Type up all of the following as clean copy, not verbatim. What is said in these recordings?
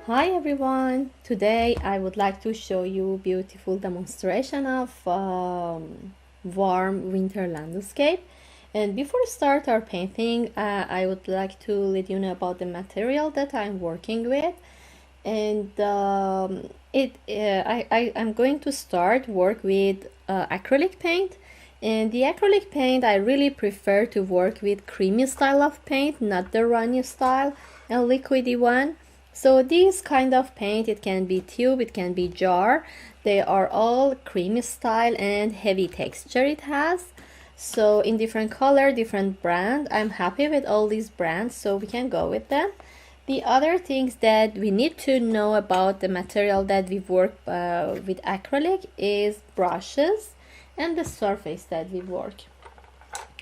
Hi everyone! Today I would like to show you beautiful demonstration of warm winter landscape. And before we start our painting, I would like to let you know about the material that I'm working with. And I'm going to start work with acrylic paint. And the acrylic paint, I really prefer to work with creamy style of paint, not the runny style and liquidy one. So this kind of paint, it can be tube, it can be jar. They are all creamy style and heavy texture it has. So in different color, different brand. I'm happy with all these brands, so we can go with them. The other things that we need to know about the material that we work with acrylic is brushes and the surface that we work.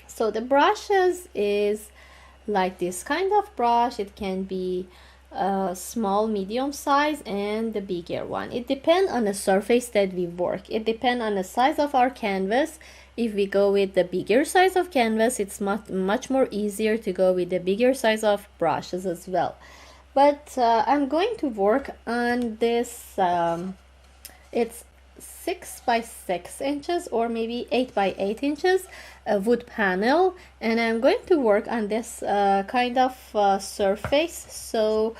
So the brushes is like this kind of brush. It can be small, medium size, and the bigger one. It depends on the surface that we work. It depends on the size of our canvas. If we go with the bigger size of canvas, it's much more easier to go with the bigger size of brushes as well. But I'm going to work on this. It's 6 by 6 inches or maybe 8 by 8 inches wood panel, and I'm going to work on this kind of surface. So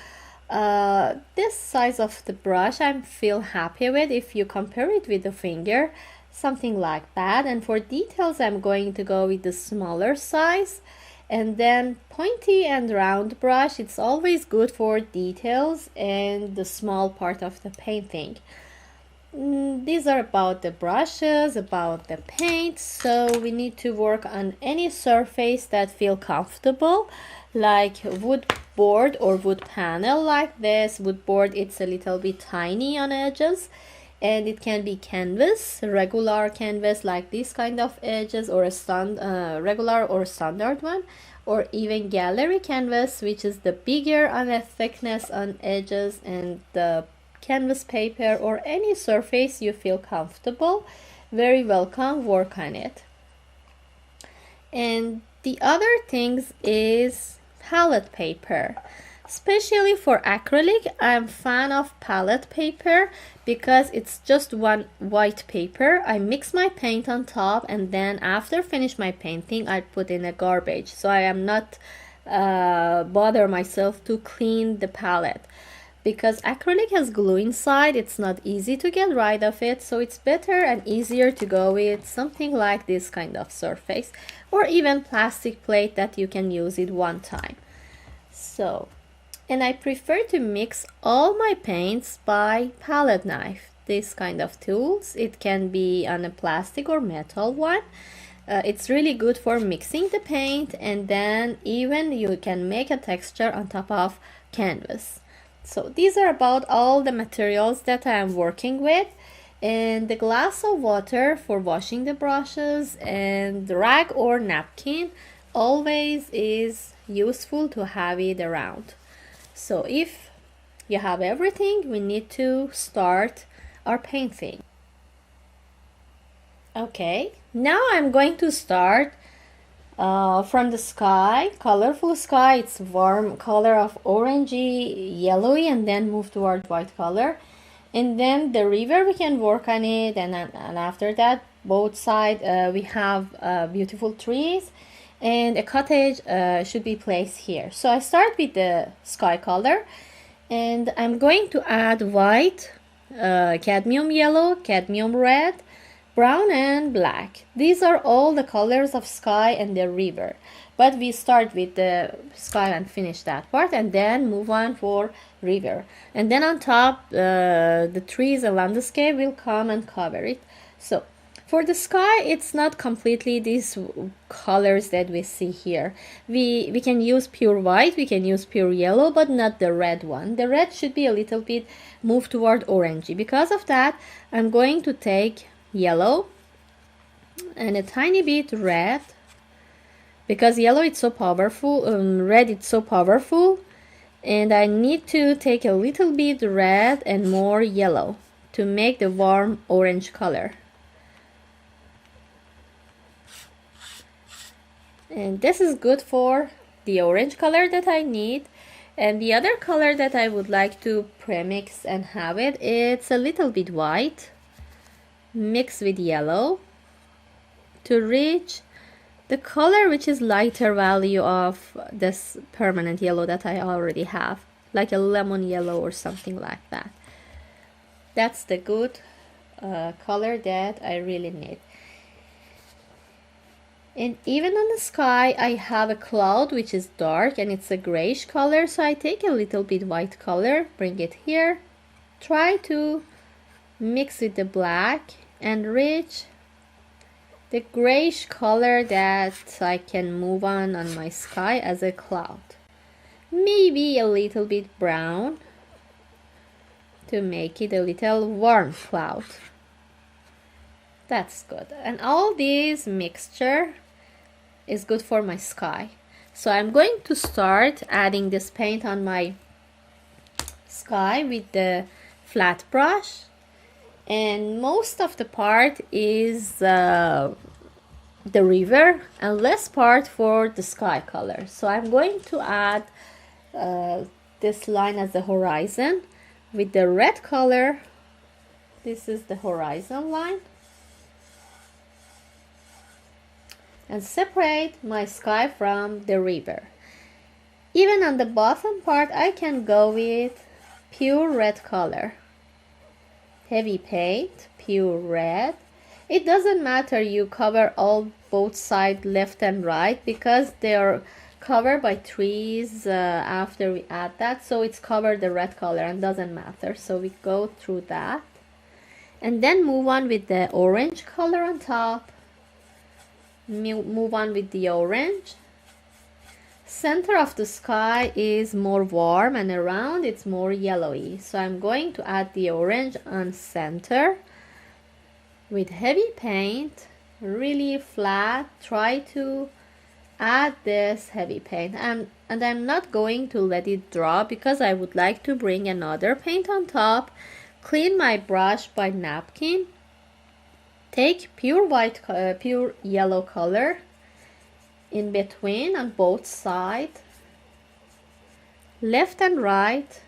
this size of the brush I feel happy with. If you compare it with the finger, something like that. And for details I'm going to go with the smaller size. And then pointy and round brush, it's always good for details and the small part of the painting. These are about the brushes, about the paint. So we need to work on any surface that feel comfortable, like wood board or wood panel like this. Wood board, it's a little bit tiny on edges, and it can be canvas, regular canvas like this kind of edges, or a regular or standard one, or even gallery canvas, which is the bigger on the thickness on edges, and the canvas paper or any surface you feel comfortable, very welcome, work on it. And the other things is palette paper. Especially for acrylic, I'm fan of palette paper because it's just one white paper. I mix my paint on top, and then after finish my painting, I put in a garbage. So I am not bother myself to clean the palette. Because acrylic has glue inside, it's not easy to get rid of it, so it's better and easier to go with something like this kind of surface, or even plastic plate that you can use it one time. So, and I prefer to mix all my paints by palette knife. This kind of tools, it can be on a plastic or metal one. It's really good for mixing the paint, and then even you can make a texture on top of canvas. So these are about all the materials that I am working with, and the glass of water for washing the brushes, and the rag or napkin always is useful to have it around. So if you have everything, we need to start our painting. Okay, now I'm going to start from the sky, colorful sky. It's warm color of orangey, yellowy, and then move toward white color. And then the river, we can work on it, and after that, both sides we have beautiful trees, and a cottage should be placed here. So I start with the sky color, and I'm going to add white, cadmium yellow, cadmium red, brown, and black. These are all the colors of sky and the river, but we start with the sky and finish that part, and then move on for river, and then on top the trees and landscape will come and cover it. So for the sky, it's not completely these colors that we see here. We can use pure white, we can use pure yellow, but not the red one. The red should be a little bit moved toward orangey. Because of that, I'm going to take yellow and a tiny bit red, because yellow it's so powerful, red it's so powerful, and I need to take a little bit red and more yellow to make the warm orange color. And this is good for the orange color that I need. And the other color that I would like to premix and have it, it's a little bit white mixed with yellow to reach the color which is lighter value of this permanent yellow that I already have, like a lemon yellow or something like that. That's the good color that I really need. And even on the sky I have a cloud which is dark and it's a grayish color, so I take a little bit white color, bring it here, try to mix with the black and reach the grayish color that I can move on my sky as a cloud. Maybe a little bit brown to make it a little warm cloud. That's good. And all this mixture is good for my sky. So I'm going to start adding this paint on my sky with the flat brush, and most of the part is the river and less part for the sky color. So I'm going to add this line as the horizon with the red color. This is the horizon line, and separate my sky from the river. Even on the bottom part I can go with pure red color, heavy paint, pure red. It doesn't matter you cover both sides left and right, because they are covered by trees after we add that, so it's covered the red color and doesn't matter. So we go through that and then move on with the orange color on top. Move on with the orange. Center of the sky is more warm and around it's more yellowy, so I'm going to add the orange on center with heavy paint, really flat. Try to add this heavy paint, and I'm not going to let it dry because I would like to bring another paint on top. Clean my brush by napkin. Take pure yellow color in between on both sides, left and right.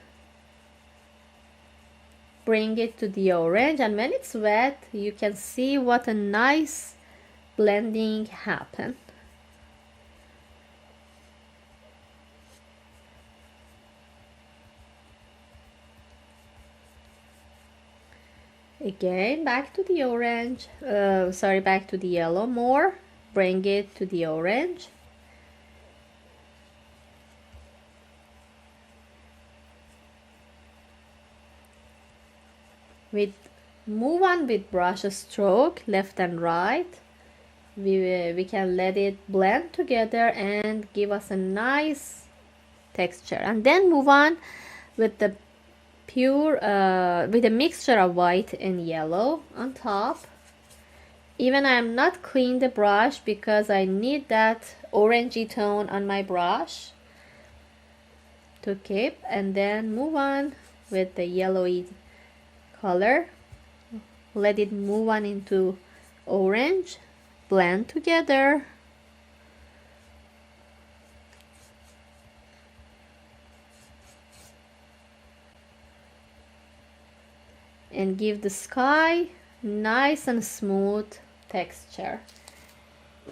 Bring it to the orange, and when it's wet you can see what a nice blending happened. Again, back to the orange, back to the yellow more, bring it to the orange. Move on with brush stroke, left and right. We can let it blend together and give us a nice texture, and then move on with the with a mixture of white and yellow on top. Even I am not clean the brush because I need that orangey tone on my brush to keep, and then move on with the yellowy color. Let it move on into orange, blend together. And give the sky nice and smooth texture.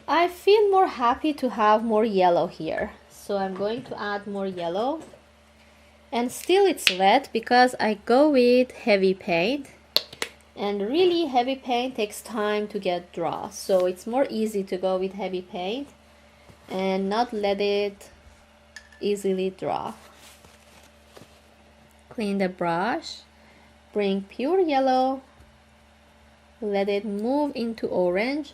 I feel more happy to have more yellow here, so I'm going to add more yellow. And still it's wet because I go with heavy paint, and really heavy paint takes time to get dry, so it's more easy to go with heavy paint and not let it easily dry. Clean the brush. Bring pure yellow, let it move into orange.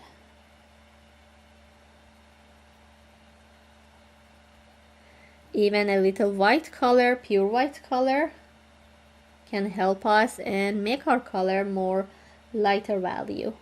Even a little white color, pure white color, can help us and make our color more lighter value.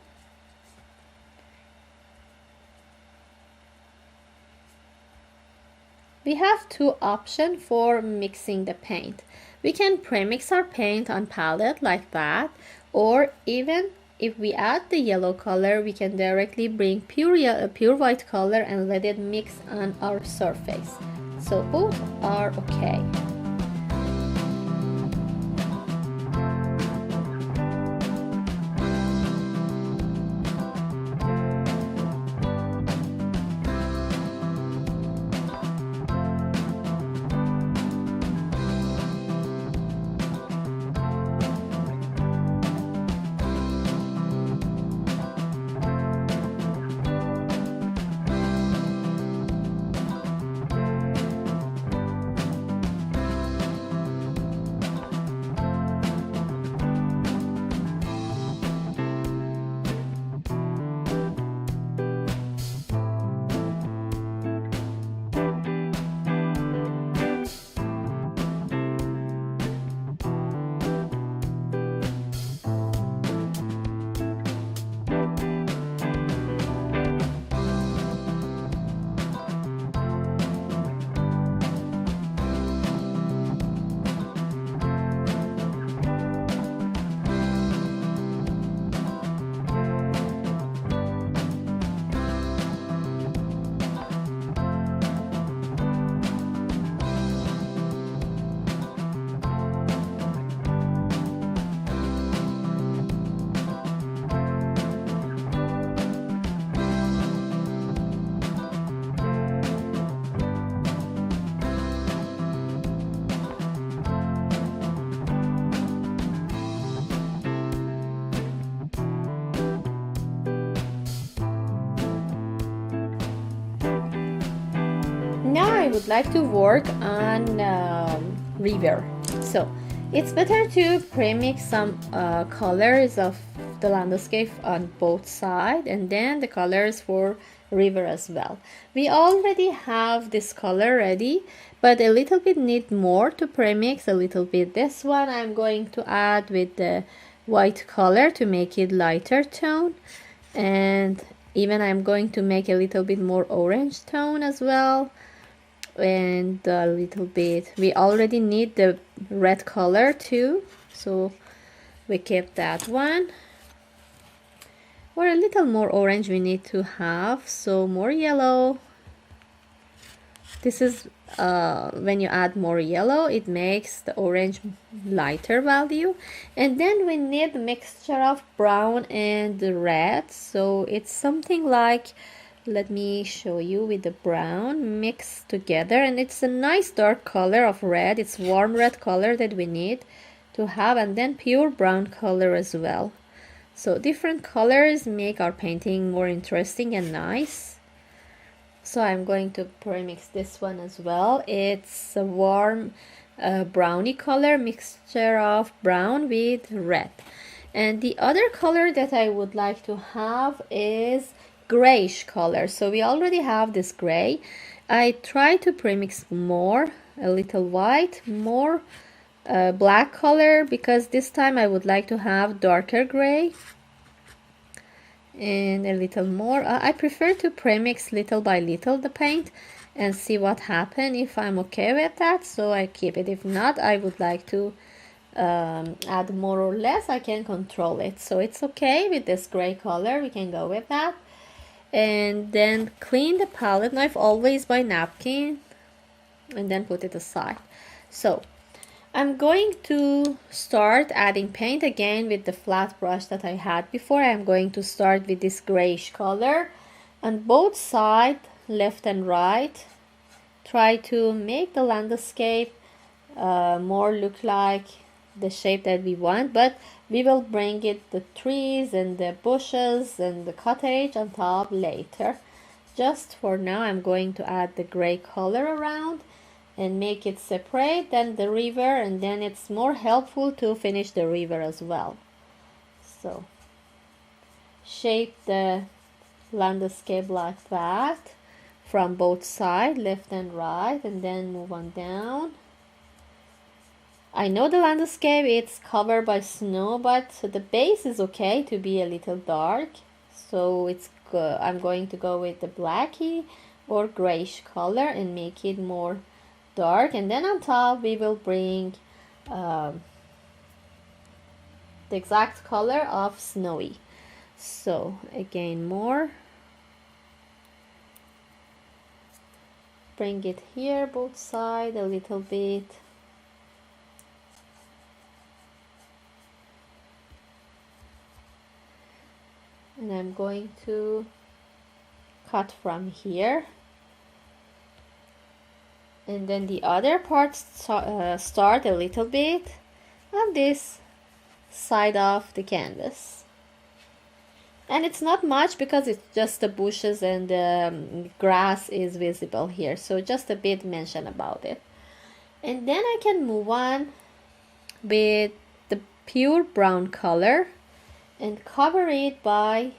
We have two options for mixing the paint. We can premix our paint on palette like that, or even if we add the yellow color, we can directly bring pure white color and let it mix on our surface. So both are okay. I would like to work on river. So it's better to premix some colors of the landscape on both sides and then the colors for river as well. We already have this color ready, but a little bit need more to premix a little bit. This one I'm going to add with the white color to make it lighter tone, and even I'm going to make a little bit more orange tone as well, and a little bit we already need the red color too, so we keep that one, or a little more orange we need to have, so more yellow. This is when you add more yellow, it makes the orange lighter value. And then we need a mixture of brown and red, so it's something like, let me show you with the brown mixed together, and it's a nice dark color of red. It's warm red color that we need to have, and then pure brown color as well. So different colors make our painting more interesting and nice. So I'm going to premix this one as well. It's a warm browny color, mixture of brown with red. And the other color that I would like to have is grayish color. So we already have this gray. I try to premix more, a little white, more black color, because this time I would like to have darker gray and a little more. I prefer to premix little by little the paint and see what happens. If I'm okay with that, so I keep it. If not, I would like to add more or less. I can control it, so it's okay with this gray color. We can go with that. And then clean the palette knife always by napkin and then put it aside. So I'm going to start adding paint again with the flat brush that I had before. I'm going to start with this grayish color on both sides, left and right. Try to make the landscape more look like the shape that we want, but we will bring it the trees and the bushes and the cottage on top later. Just for now, I'm going to add the gray color around and make it separate than the river, and then it's more helpful to finish the river as well. So shape the landscape like that from both sides, left and right, and then move on down. I know the landscape it's covered by snow, but the base is okay to be a little dark, so it's I'm going to go with the blacky or grayish color and make it more dark, and then on top we will bring the exact color of snowy. So again, more, bring it here both sides a little bit, and I'm going to cut from here. And then the other parts start a little bit on this side of the canvas. And it's not much because it's just the bushes and the grass is visible here. So just a bit mention about it. And then I can move on with the pure brown color and cover it by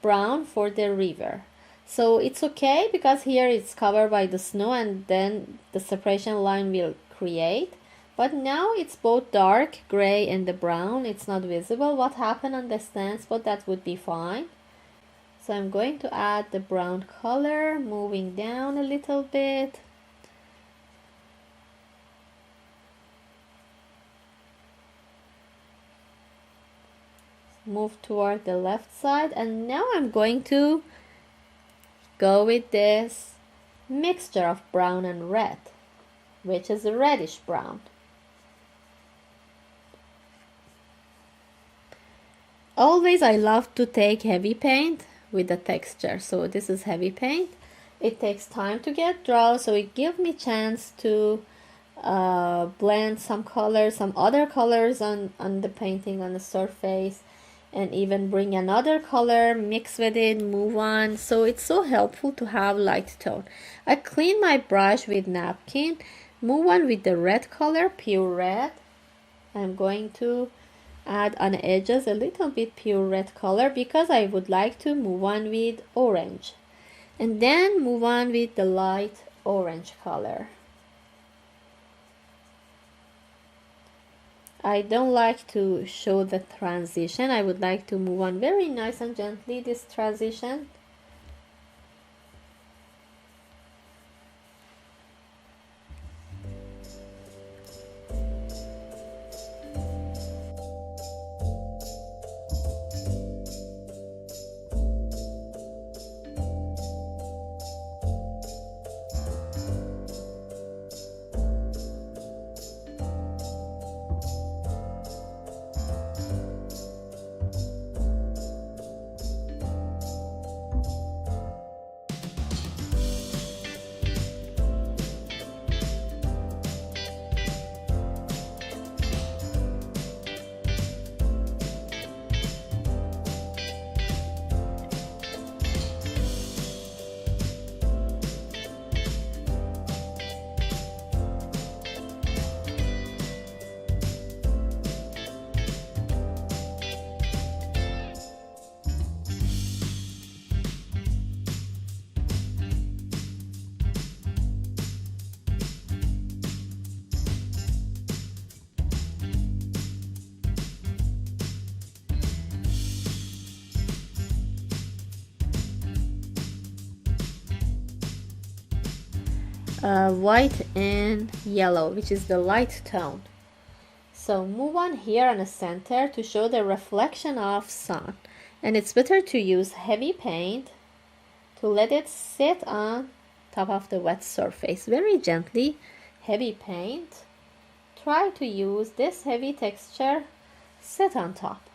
brown for the river. So it's okay because here it's covered by the snow and then the separation line will create. But now it's both dark gray and the brown. It's not visible what happened on the stance, but that would be fine. So I'm going to add the brown color, moving down a little bit. Move toward the left side, and now I'm going to go with this mixture of brown and red, which is a reddish brown. Always I love to take heavy paint with the texture, so this is heavy paint. It takes time to get dry, so it gives me chance to blend some colors, some other colors on the painting on the surface. and even bring another color, mix with it, move on. So it's so helpful to have light tone. I clean my brush with napkin, move on with the red color, pure red. I'm going to add on the edges a little bit pure red color because I would like to move on with orange, and then move on with the light orange color. I don't like to show the transition. I would like to move on very nice and gently this transition. White and yellow, which is the light tone. So move on here on the center to show the reflection of sun. And it's better to use heavy paint to let it sit on top of the wet surface very gently. Heavy paint. Try to use this heavy texture sit on top.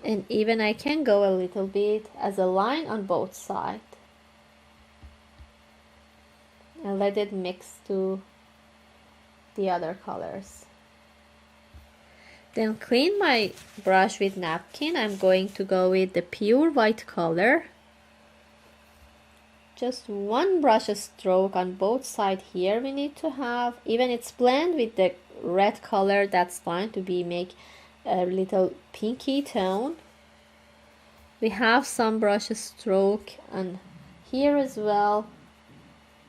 And even I can go a little bit as a line on both sides. And let it mix to the other colors. Then clean my brush with napkin. I'm going to go with the pure white color. Just one brush stroke on both sides here we need to have. Even it's blend with the red color, that's fine to be make a little pinky tone. We have some brush stroke on here as well.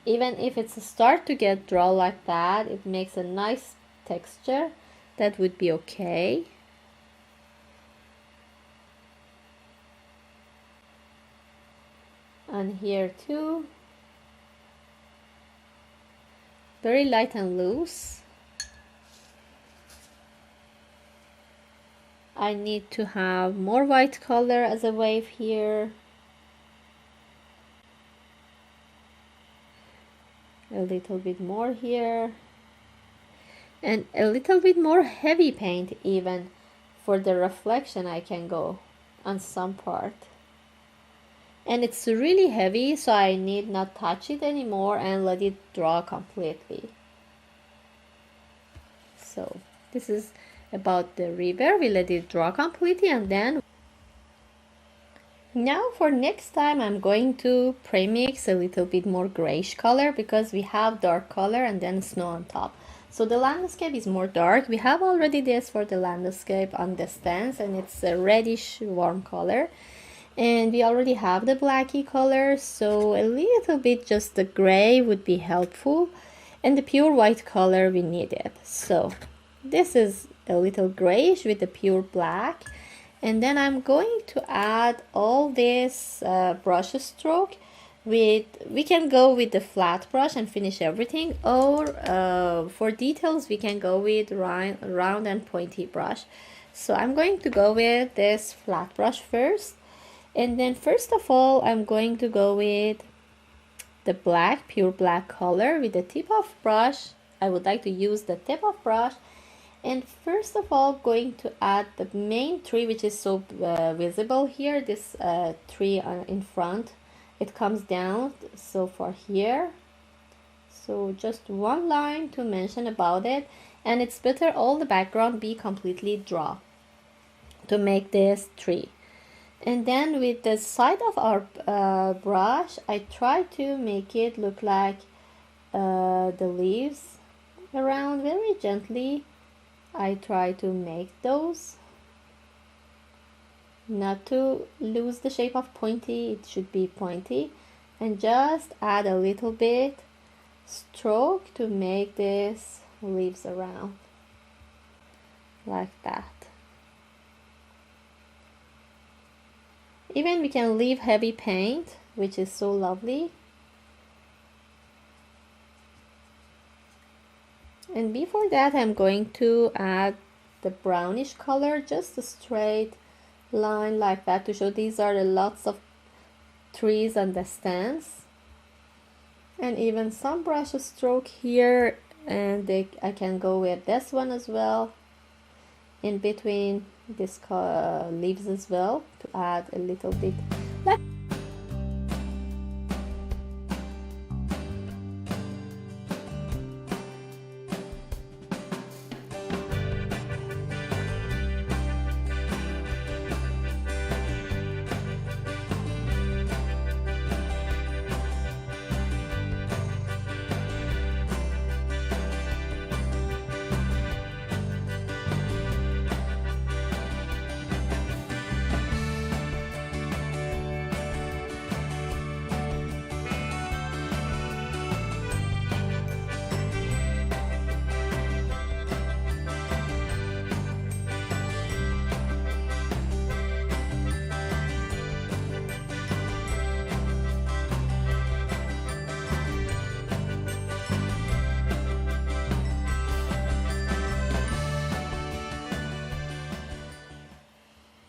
Even if it's start to get dry like that, it makes a nice texture. That would be okay. And here too. Very light and loose. I need to have more white color as a wave here. A little bit more here, and a little bit more heavy paint even for the reflection. I can go on some part, and it's really heavy, so I need not touch it anymore and let it dry completely. So this is about the river. We let it dry completely, and then now for next time I'm going to pre-mix a little bit more grayish color because we have dark color and then snow on top. So the landscape is more dark. We have already this for the landscape on the stands, and it's a reddish warm color. And we already have the blacky color, so a little bit just the gray would be helpful. And the pure white color we needed. So this is a little grayish with the pure black. And then I'm going to add all this brush stroke with, we can go with the flat brush and finish everything, or for details we can go with round and pointy brush. So I'm going to go with this flat brush first, and then first of all I'm going to go with the black, pure black color with the tip of brush. I would like to use the tip of brush. And first of all, going to add the main tree, which is so visible here. This tree in front, it comes down. So for here, so just one line to mention about it. And it's better all the background be completely dry to make this tree. And then with the side of our brush, I try to make it look like the leaves around very gently. I try to make those, not to lose the shape of pointy, it should be pointy, and just add a little bit stroke to make this leaves around like that. Even we can leave heavy paint, which is so lovely. And before that, I'm going to add the brownish color, just a straight line like that, to show these are the lots of trees on the stands. And even some brush stroke here, and I can go with this one as well in between these leaves as well, to add a little bit like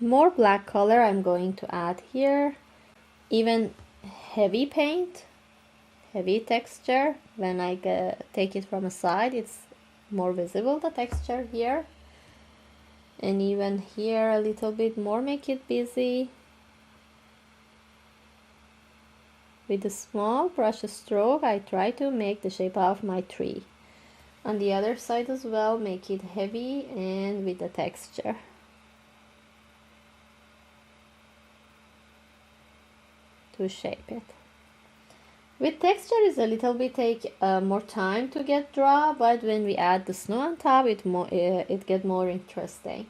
more black color I'm going to add here. Even heavy paint, heavy texture, when I take it from a side, it's more visible, the texture here. And even here a little bit more, make it busy. With a small brush stroke, I try to make the shape of my tree. On the other side as well, make it heavy and with the texture. To shape it. With texture is a little bit take more time to get dry, but when we add the snow on top, it get more interesting.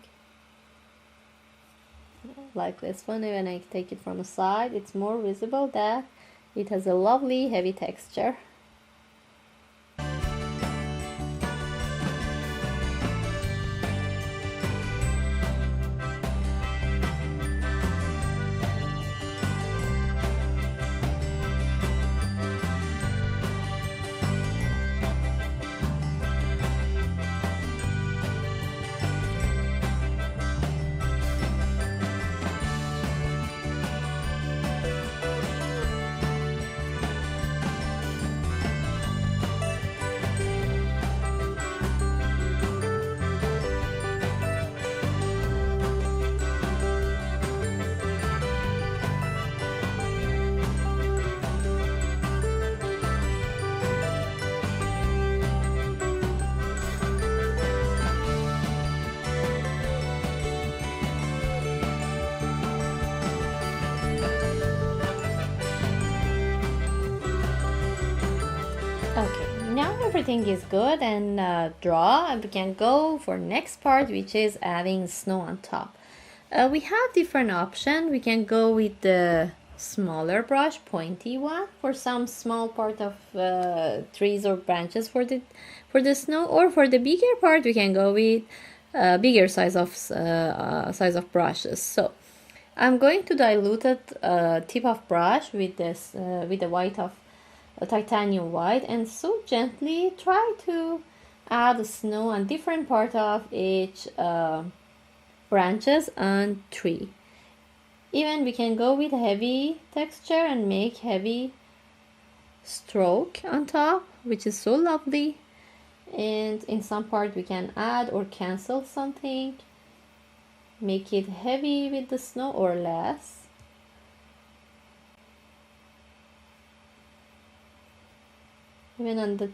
Like this one, when I take it from the side, it's more visible that it has a lovely heavy texture. Okay, now everything is good and dry, and we can go for next part, which is adding snow on top. We have different options. We can go with the smaller brush, pointy one, for some small part of trees or branches for the snow, or for the bigger part we can go with bigger size of brushes. So I'm going to dilute a tip of brush with this with the white of titanium white, and so gently try to add snow on different part of each branches and tree. Even we can go with heavy texture and make heavy stroke on top, which is so lovely. And in some part we can add or cancel something, make it heavy with the snow or less. Even on the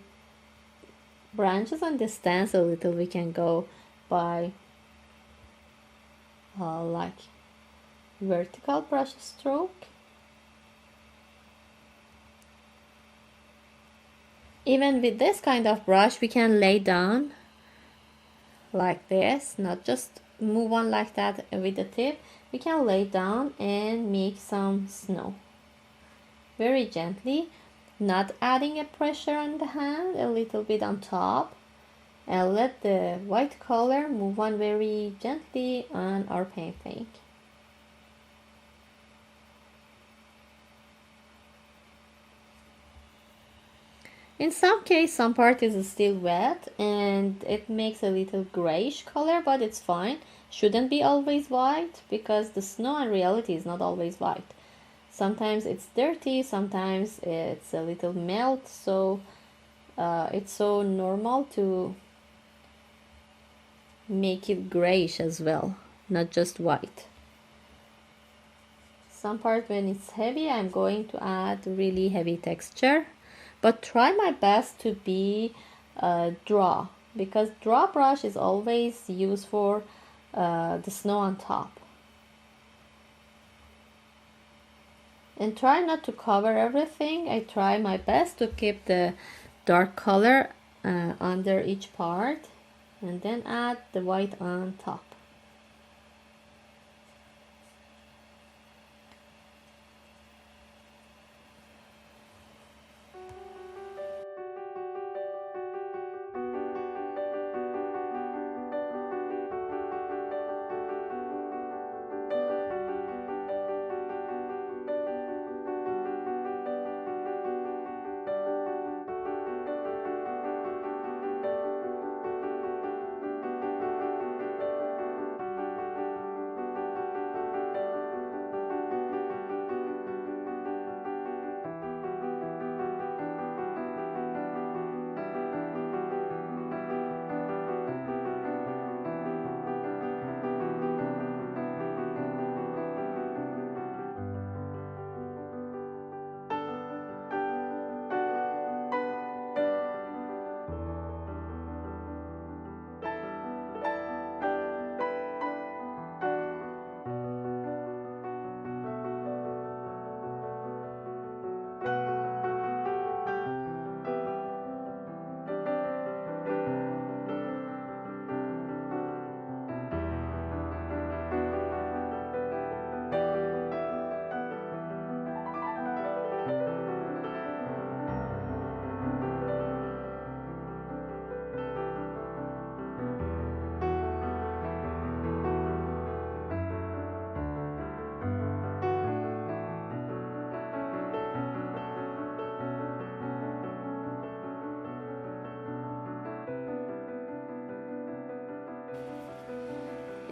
branches on the stands a little, we can go by like vertical brush stroke. Even with this kind of brush, we can lay down like this, not just move on like that with the tip. We can lay down and make some snow very gently, not adding a pressure on the hand, a little bit on top, and let the white color move on very gently on our painting. In some case, some part is still wet and it makes a little grayish color, but it's fine. Shouldn't be always white because the snow in reality is not always white. Sometimes it's dirty, sometimes it's a little melt, so it's so normal to make it grayish as well, not just white. Some part when it's heavy, I'm going to add really heavy texture, but try my best to be draw, because draw brush is always used for the snow on top. And try not to cover everything. I try my best to keep the dark color under each part and then add the white on top.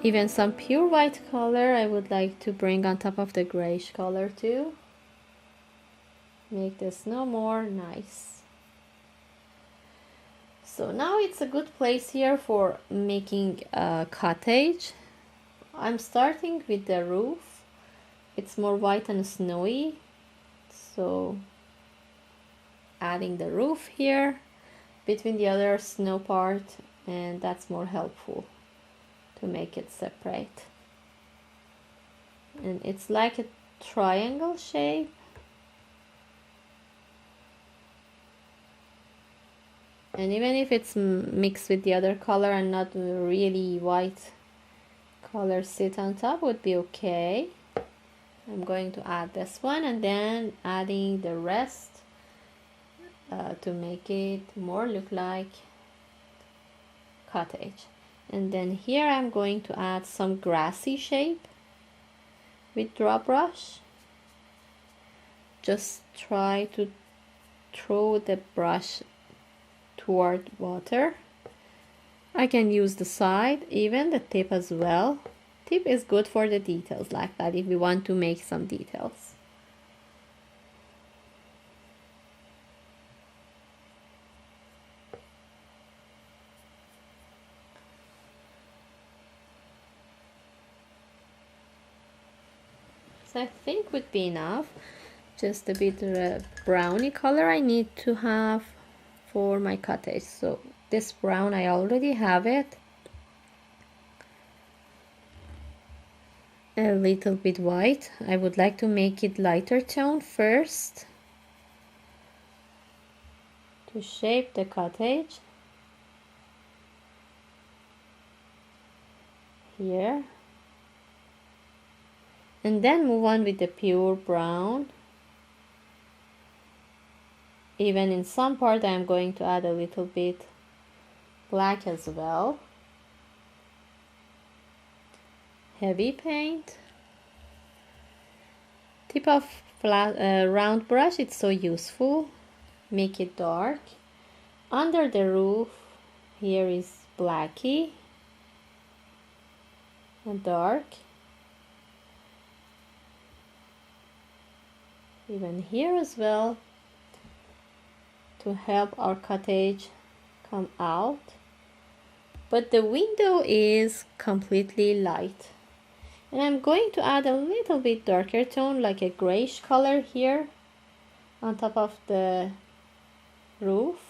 Even some pure white color I would like to bring on top of the grayish color too. Make the snow more nice. So now it's a good place here for making a cottage. I'm starting with the roof. It's more white and snowy, so adding the roof here between the other snow part, and that's more helpful to make it separate. And it's like a triangle shape. And even if it's mixed with the other color and not really white color sit on top, would be okay. I'm going to add this one and then adding the rest to make it more look like cottage. And then here I'm going to add some grassy shape with draw brush. Just try to throw the brush toward water. I can use the side, even the tip as well. Tip is good for the details like that if we want to make some details. I think would be enough. Just a bit browny color I need to have for my cottage. So this brown I already have it. a little bit white. I would like to make it lighter tone first to shape the cottage here, and then move on with the pure brown. Even in some part I'm going to add a little bit black as well. Heavy paint. Tip of round brush, it's so useful. Make it dark. Under the roof here is blacky and dark. Even here as well, to help our cottage come out. But the window is completely light. And I'm going to add a little bit darker tone, like a grayish color here on top of the roof.